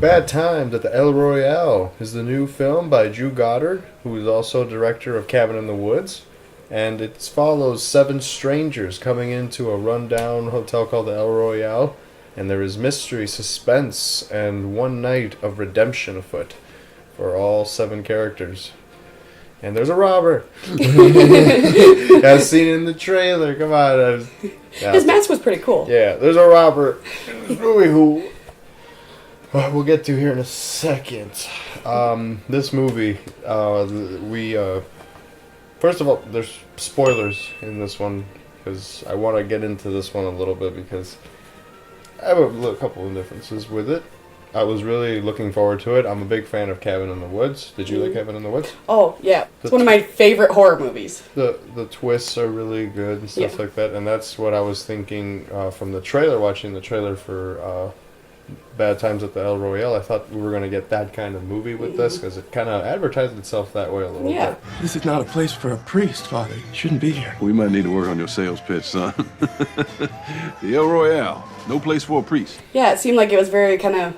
Bad Times at the El Royale is the new film by Drew Goddard, who is also director of Cabin in the Woods. And it follows 7 strangers coming into a rundown hotel called the El Royale. And there is mystery, suspense, and one night of redemption afoot for all 7 characters. And there's a robber. As seen in the trailer. Come on. His mask was pretty cool. Yeah, there's a robber. Who we'll get to here in a second. This movie, first of all, there's spoilers in this one, because I want to get into this one a little bit, because I have a couple of differences with it. I was really looking forward to it. I'm a big fan of Cabin in the Woods. Did you like Cabin in the Woods? Oh, yeah. It's one of my favorite horror movies. The twists are really good and stuff like that, and that's what I was thinking from the trailer, watching the trailer for Bad Times at the El Royale. I thought we were going to get that kind of movie with this, because it kind of advertised itself that way a little bit. This is not a place for a priest, Father. You shouldn't be here. We might need to work on your sales pitch, son. The El Royale, no place for a priest. Yeah, it seemed like it was very kind of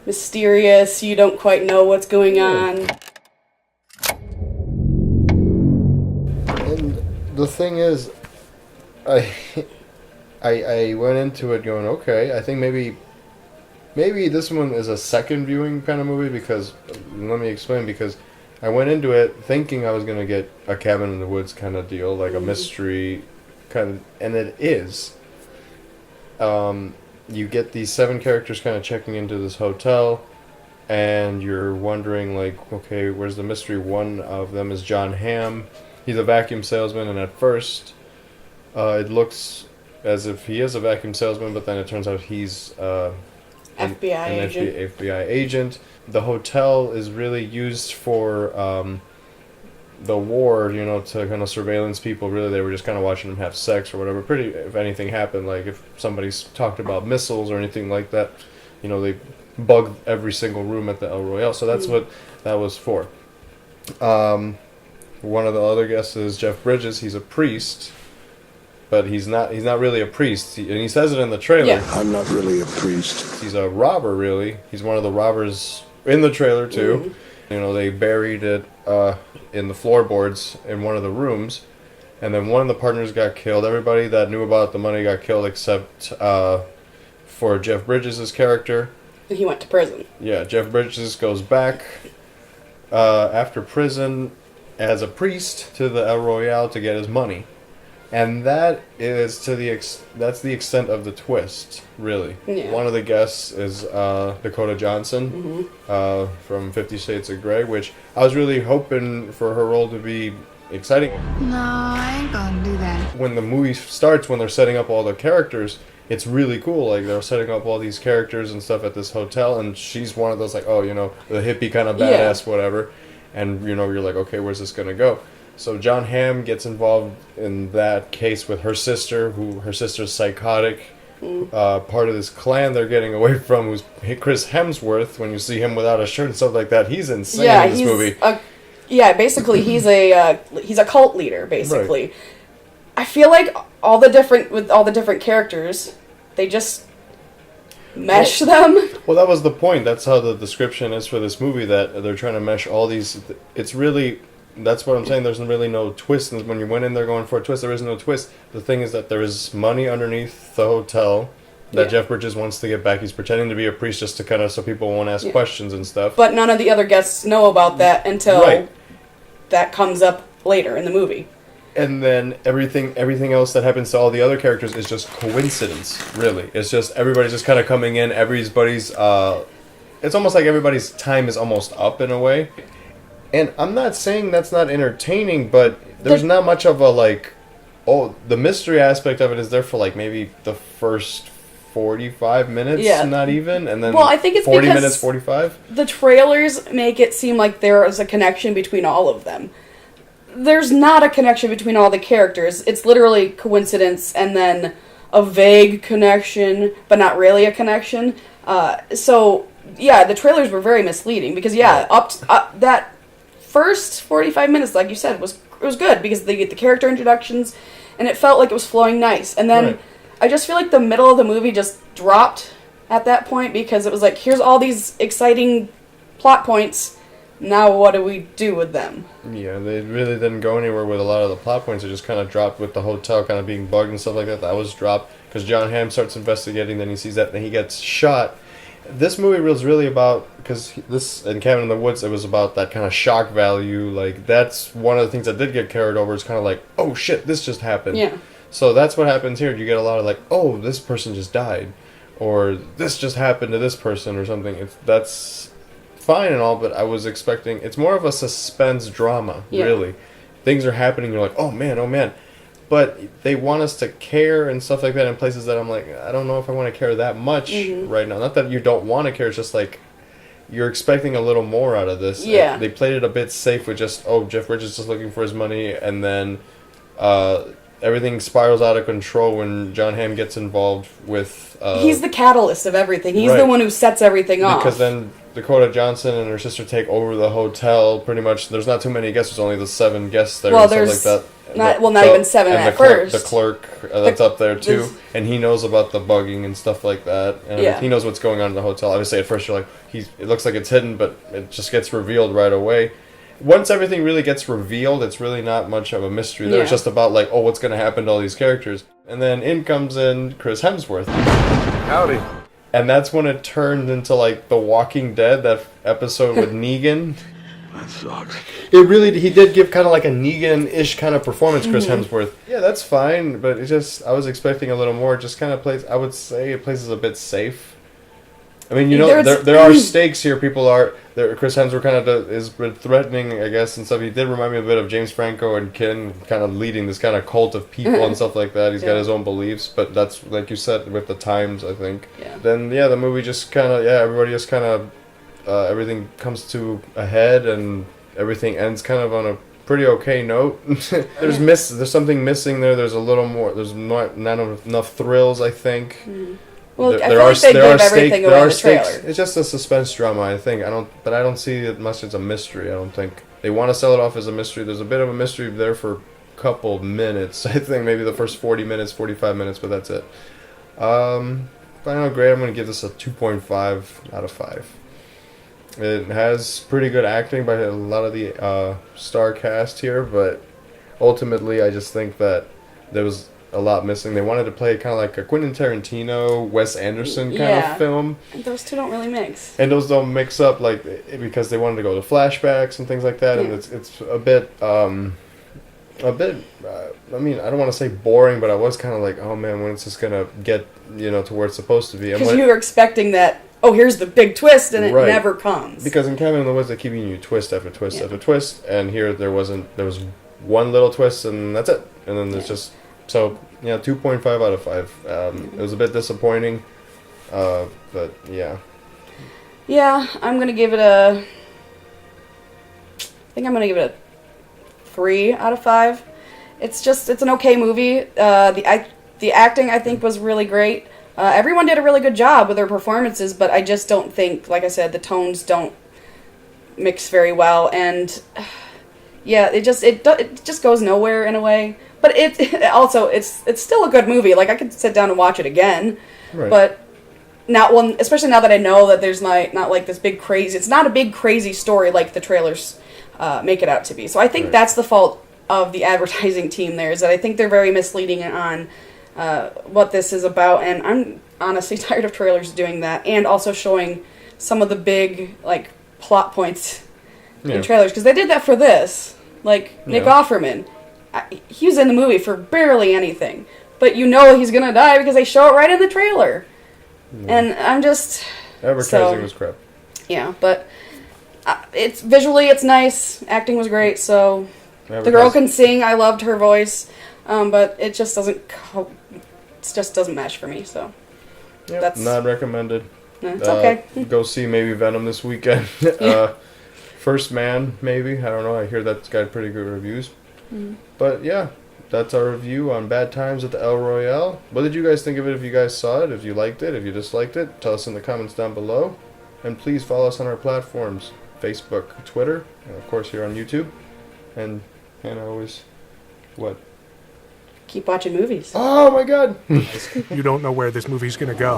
mysterious. You don't quite know what's going on. And the thing is, I went into it going, okay, I think maybe this one is a second viewing kind of movie, because, let me explain, because I went into it thinking I was going to get a Cabin in the Woods kind of deal, like a mystery kind of, and it is. You get these 7 characters kind of checking into this hotel, and you're wondering, like, okay, where's the mystery? One of them is John Hamm. He's a vacuum salesman, and at first, it looks as if he is a vacuum salesman, but then it turns out he's an FBI agent. The hotel is really used for the war, to kind of surveillance people. Really, they were just kind of watching them have sex or whatever. If anything happened, like if somebody's talked about missiles or anything like that, they bugged every single room at the El Royale. So that's what that was for. One of the other guests is Jeff Bridges. He's a priest, but he's not really a priest. And he says it in the trailer. Yeah. I'm not really a priest. He's a robber, really. He's one of the robbers in the trailer, too. They buried it in the floorboards in one of the rooms, and then one of the partners got killed. Everybody that knew about the money got killed except for Jeff Bridges' character. And he went to prison. Yeah, Jeff Bridges goes back after prison as a priest to the El Royale to get his money. And that is that's the extent of the twist, really. Yeah. One of the guests is Dakota Johnson from 50 Shades of Grey, which I was really hoping for her role to be exciting. No, I ain't gonna do that. When the movie starts, when they're setting up all the characters, it's really cool. Like, they're setting up all these characters and stuff at this hotel, and she's one of those, like, the hippie kind of badass, whatever. And, you're like, okay, where's this going to go? So John Hamm gets involved in that case with her sister, her sister's psychotic. Part of this clan they're getting away from, who's Chris Hemsworth. When you see him without a shirt and stuff like that, he's insane in this movie. Basically he's a cult leader, basically. Right. I feel like all the different characters, they just mesh them. Well, that was the point. That's how the description is for this movie, that they're trying to mesh all these. It's really... That's what I'm saying. There's really no twist. When you went in there going for a twist, there is no twist. The thing is that there is money underneath the hotel that Jeff Bridges wants to get back. He's pretending to be a priest just to kind of so people won't ask questions and stuff. But none of the other guests know about that until that comes up later in the movie. And then everything else that happens to all the other characters is just coincidence, really. It's just everybody's just kind of coming in. Everybody's... it's almost like everybody's time is almost up in a way. And I'm not saying that's not entertaining, but there's not much of a, like... Oh, the mystery aspect of it is there for, like, maybe the first 45 minutes, not even, and then I think it's 40 because minutes, 45. The trailers make it seem like there is a connection between all of them. There's not a connection between all the characters. It's literally coincidence and then a vague connection, but not really a connection. The trailers were very misleading because, up that first 45 minutes, like you said, was good because they get the character introductions, and it felt like it was flowing nice. And then I just feel like the middle of the movie just dropped at that point, because it was like, here's all these exciting plot points, now what do we do with them? Yeah, they really didn't go anywhere with a lot of the plot points. They just kind of dropped with the hotel kind of being bugged and stuff like that. That was dropped because John Hamm starts investigating, then he sees that, and then he gets shot. This movie was really about, because this, in Cabin in the Woods, it was about that kind of shock value. Like, that's one of the things that did get carried over. It's kind of like, oh shit, this just happened. Yeah. So that's what happens here. You get a lot of like, oh, this person just died. Or this just happened to this person or something. That's fine and all, but I was expecting, it's more of a suspense drama, really. Things are happening, you're like, oh man. But they want us to care and stuff like that in places that I'm like, I don't know if I want to care that much right now. Not that you don't want to care, it's just like, you're expecting a little more out of this. Yeah. They played it a bit safe with just, oh, Jeff Bridges is just looking for his money, and then everything spirals out of control when John Hamm gets involved with... he's the catalyst of everything. He's the one who sets everything off. Because then Dakota Johnson and her sister take over the hotel, pretty much. There's not too many guests. There's only the 7 guests there and stuff like that. Not even 7 at first. The clerk that's up there too, and he knows about the bugging and stuff like that. And he knows what's going on in the hotel. Obviously, at first you're like, it looks like it's hidden, but it just gets revealed right away. Once everything really gets revealed, it's really not much of a mystery. It's just about like, oh, what's going to happen to all these characters? And then in comes in Chris Hemsworth. Howdy. And that's when it turned into like The Walking Dead, that episode with Negan. That sucks. He did give kind of like a Negan-ish kind of performance, Chris Hemsworth. Yeah, that's fine, but I was expecting a little more. It just kind of plays, I would say it plays a bit safe. I mean, there are stakes here. Chris Hemsworth kind of is threatening, I guess, and stuff. He did remind me a bit of James Franco and Ken, kind of leading this kind of cult of people and stuff like that. He's got his own beliefs, but that's, like you said, with the times, I think. Yeah. Then, the movie just kind of, everybody just kind of, everything comes to a head, and everything ends kind of on a pretty okay note. There's something missing there. There's a little more. There's not enough thrills, I think. Well, I feel like they gave everything away in the trailer. It's just a suspense drama, I think. I don't see it much as a mystery. I don't think they want to sell it off as a mystery. There's a bit of a mystery there for a couple minutes. I think maybe the first 40 minutes, 45 minutes, but that's it. Final grade, I'm going to give this a 2.5 out of 5. It has pretty good acting by a lot of the star cast here, but ultimately I just think that there was a lot missing. They wanted to play kind of like a Quentin Tarantino, Wes Anderson kind of film. And those two don't really mix. And those don't mix up, like, because they wanted to go to flashbacks and things like that, and it's a bit, I mean, I don't want to say boring, but I was kind of like, oh man, when it's just going to get, to where it's supposed to be. Because you were expecting that, oh, here's the big twist, and it never comes. Because in Cabin in the Woods, they're keeping you twist after twist after twist, and here there was one little twist, and that's it. And then there's just... So, 2.5 out of 5. It was a bit disappointing, but yeah. Yeah, I'm going to give it a 3 out of 5. It's an okay movie. The acting, I think, was really great. Everyone did a really good job with their performances, but I just don't think, like I said, the tones don't mix very well, and it just goes nowhere in a way. But it's still a good movie. Like, I could sit down and watch it again. Right. But especially now that I know that there's not like this big crazy. It's not a big crazy story like the trailers make it out to be. So I think that's the fault of the advertising team. There is that I think they're very misleading on what this is about, and I'm honestly tired of trailers doing that, and also showing some of the big like plot points in trailers, because they did that for this. Like Nick Offerman. He was in the movie for barely anything, but he's gonna die because they show it right in the trailer. And I'm just... Advertising was crap. Yeah, but it's visually it's nice. Acting was great, so... The girl can sing. I loved her voice. But it just doesn't match for me, so... Yep, that's not recommended. No, it's okay. Go see maybe Venom this weekend. First Man, maybe. I don't know. I hear that's got pretty good reviews. But yeah, that's our review on Bad Times at the El Royale. What did you guys think of it? If you guys saw it, if you liked it, if you disliked it, tell us in the comments down below. And please follow us on our platforms, Facebook, Twitter, and of course here on YouTube. And always, what? Keep watching movies. Oh my god! You don't know where this movie's gonna go.